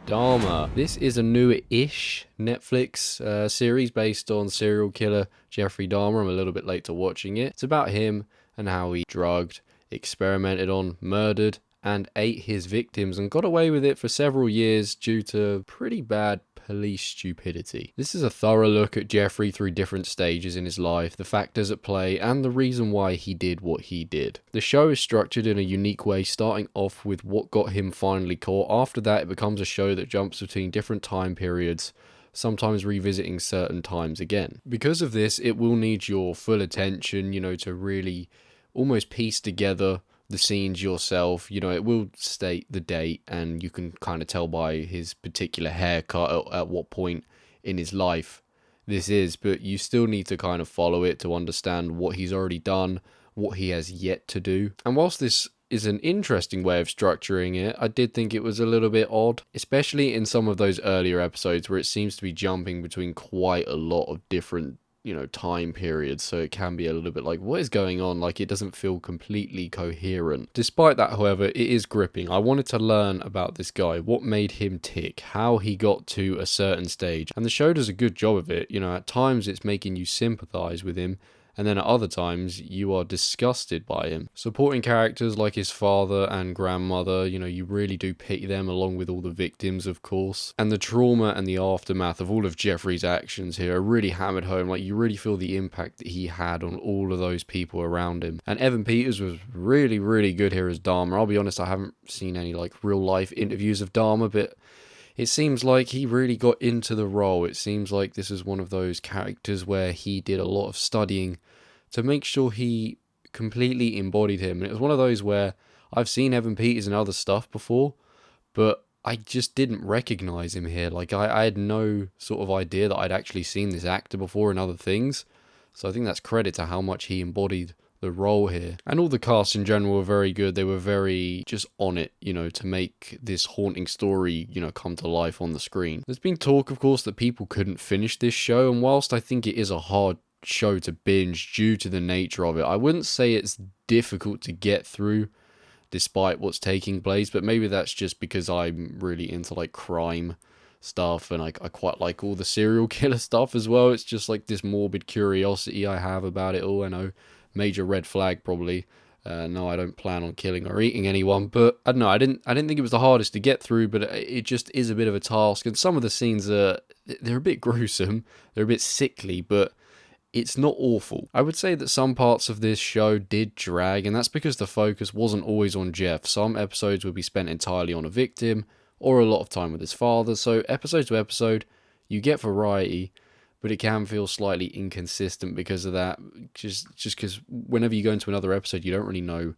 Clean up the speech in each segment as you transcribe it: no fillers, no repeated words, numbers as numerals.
Dahmer. This is a new-ish Netflix series based on serial killer Jeffrey Dahmer. I'm a little bit late to watching it. It's about him and how he drugged, experimented on, murdered, and ate his victims and got away with it for several years due to pretty bad police stupidity. This is a thorough look at Jeffrey through different stages in his life, the factors at play, and the reason why he did what he did. The show is structured in a unique way, starting off with what got him finally caught. After that, it becomes a show that jumps between different time periods, sometimes revisiting certain times again. Because of this, it will need your full attention, to really almost piece together the scenes yourself. It will state the date, and you can kind of tell by his particular haircut at what point in his life this is, but you still need to kind of follow it to understand what he's already done, what he has yet to do. And whilst this is an interesting way of structuring it, I did think it was a little bit odd, especially in some of those earlier episodes where it seems to be jumping between quite a lot of different time periods, so it can be a little bit like, what is going on? Like, it doesn't feel completely coherent. Despite that, however, it is gripping. I wanted to learn about this guy, what made him tick, how he got to a certain stage, and the show does a good job of it. At times it's making you sympathize with him, and then at other times you are disgusted by him. Supporting characters like his father and grandmother, you really do pity them, along with all the victims, of course. And the trauma and the aftermath of all of Jeffrey's actions here are really hammered home. Like, you really feel the impact that he had on all of those people around him. And Evan Peters was really, really good here as Dahmer. I'll be honest, I haven't seen any real life interviews of Dahmer, but it seems like he really got into the role. It seems like this is one of those characters where he did a lot of studying to make sure he completely embodied him. And it was one of those where I've seen Evan Peters in other stuff before, but I just didn't recognize him here. I had no sort of idea that I'd actually seen this actor before in other things. So I think that's credit to how much he embodied the role here. And all the cast in general were very good. They were very just on it, to make this haunting story, come to life on the screen. There's been talk, of course, that people couldn't finish this show, and whilst I think it is a hard show to binge due to the nature of it, I wouldn't say it's difficult to get through despite what's taking place, but maybe that's just because I'm really into crime stuff, and I quite like all the serial killer stuff as well. It's just this morbid curiosity I have about it all. I know, major red flag probably. No, I don't plan on killing or eating anyone, but I don't know, I didn't think it was the hardest to get through, but it just is a bit of a task, and some of the scenes they're a bit gruesome, they're a bit sickly, but it's not awful. I would say that some parts of this show did drag, and that's because the focus wasn't always on Jeff. Some episodes would be spent entirely on a victim, or a lot of time with his father, so episode to episode, you get variety, but it can feel slightly inconsistent because of that, just because whenever you go into another episode, you don't really know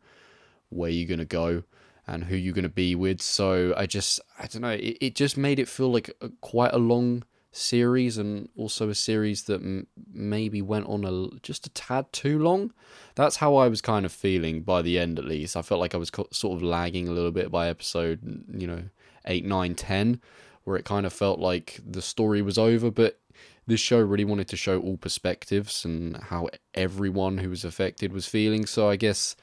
where you're going to go and who you're going to be with, so I don't know, it just made it feel like quite a long series, and also a series that maybe went on just a tad too long. That's how I was kind of feeling by the end, at least. I felt like I was sort of lagging a little bit by episode 8, 9, 10, where it kind of felt like the story was over, but this show really wanted to show all perspectives and how everyone who was affected was feeling, so I guess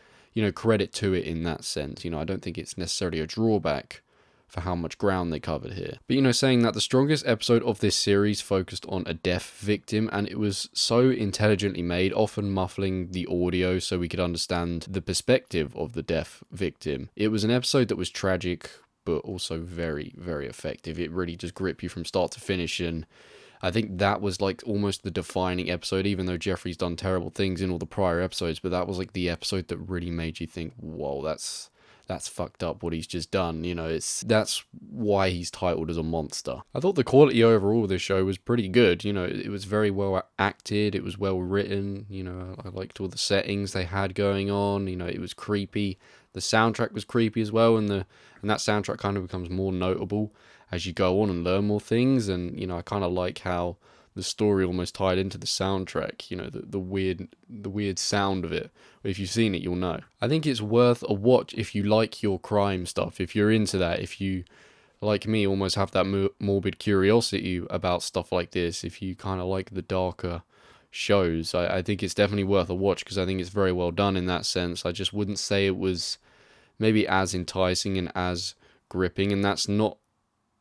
credit to it in that sense. I don't think it's necessarily a drawback for how much ground they covered here. But saying that, the strongest episode of this series focused on a deaf victim, and it was so intelligently made, often muffling the audio so we could understand the perspective of the deaf victim. It was an episode that was tragic, but also very, very effective. It really just gripped you from start to finish, and I think that was almost the defining episode, even though Jeffrey's done terrible things in all the prior episodes, but that was the episode that really made you think, whoa, that's fucked up what he's just done. That's why he's titled as a monster. I thought the quality overall of this show was pretty good. It was very well acted. It was well written. I liked all the settings they had going on. It was creepy. The soundtrack was creepy as well, and that soundtrack kind of becomes more notable as you go on and learn more things. And I kind of like how the story almost tied into the soundtrack, the weird sound of it. If you've seen it, you'll know. I think it's worth a watch if you like your crime stuff, if you're into that, if you, like me, almost have that morbid curiosity about stuff like this, if you kind of like the darker shows. I think it's definitely worth a watch because I think it's very well done in that sense. I just wouldn't say it was maybe as enticing and as gripping, and that's not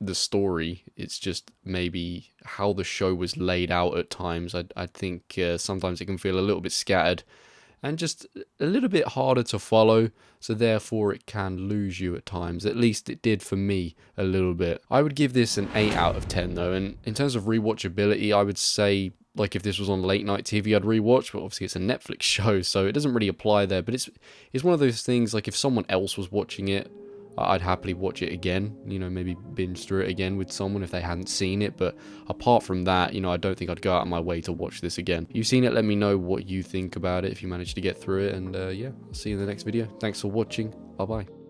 the story. It's just maybe how the show was laid out at times. I think sometimes it can feel a little bit scattered and just a little bit harder to follow, so therefore it can lose you at times. At least it did for me a little bit. I would give this an 8 out of 10 though, and in terms of rewatchability, I would say, like, if this was on late night TV, I'd rewatch, but obviously it's a Netflix show, so it doesn't really apply there. But it's one of those things, like, if someone else was watching it, I'd happily watch it again, you know, maybe binge through it again with someone if they hadn't seen it. But apart from that, you know, I don't think I'd go out of my way to watch this again. If you've seen it, let me know what you think about it if you managed to get through it. And yeah, I'll see you in the next video. Thanks for watching. Bye bye.